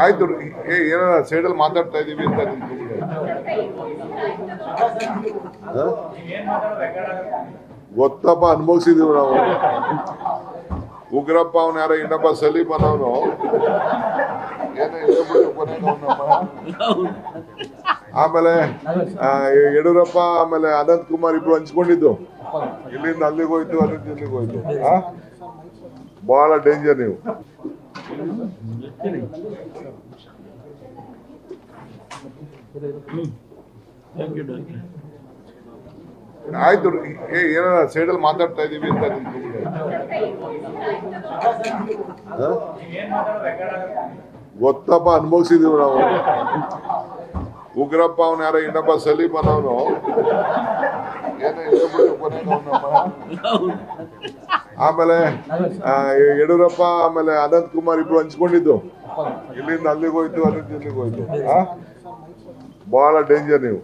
ಆಯ್ತು ಏನಾರ ಸೈಡಲ್ಲಿ ಮಾತಾಡ್ತಾ ಇದೀವಿ ಅಂತ ಗೊತ್ತಪ್ಪ, ಅನುಭವಿಸಿದೀವಿ ನಾವು. ಉಗ್ರಪ್ಪ ಅವನ ಯಾರ ಇನ್ನೊಬ್ಬ ಸಲೀಮ್ ಅನ್ನೋನು ಆಮೇಲೆ ಯಡಿಯೂರಪ್ಪ ಆಮೇಲೆ ಅನಂತ್ ಕುಮಾರ್ ಇಬ್ರು ಹಂಚ್ಕೊಂಡಿದ್ದು, ಇಲ್ಲಿಂದ ಅಲ್ಲಿಗೆ ಹೋಯ್ತು, ಅಲ್ಲಿಂದ ಇಲ್ಲಿಗೆ ಹೋಯ್ತು. ಬಹಳ ಡೇಂಜರ್ ನೀವು. ಆಯ್ತು ಏನಾರ ಸೈಡಲ್ಲಿ ಮಾತಾಡ್ತಾ ಇದೀವಿ ಅಂತ ಗೊತ್ತಪ್ಪ, ಅನುಭವಿಸಿದೀವಿ ನಾವು. ಉಗ್ರಪ್ಪ ಅವನ ಯಾರ ಇನ್ನೊಬ್ಬ ಸಲೀಮ್ ಅನ್ನೋನು ಆಮೇಲೆ ಯಡಿಯೂರಪ್ಪ ಆಮೇಲೆ ಅನಂತ್ ಕುಮಾರ್ ಇಬ್ರು ಹಂಚ್ಕೊಂಡಿದ್ದು, ಇಲ್ಲಿಂದ ಅಲ್ಲಿಗೆ ಹೋಯ್ತು, ಅಲ್ಲಿಂದ ಇಲ್ಲಿಗೆ ಹೋಯ್ತು. ಬಹಳ ಡೇಂಜರ್ ನೀವು.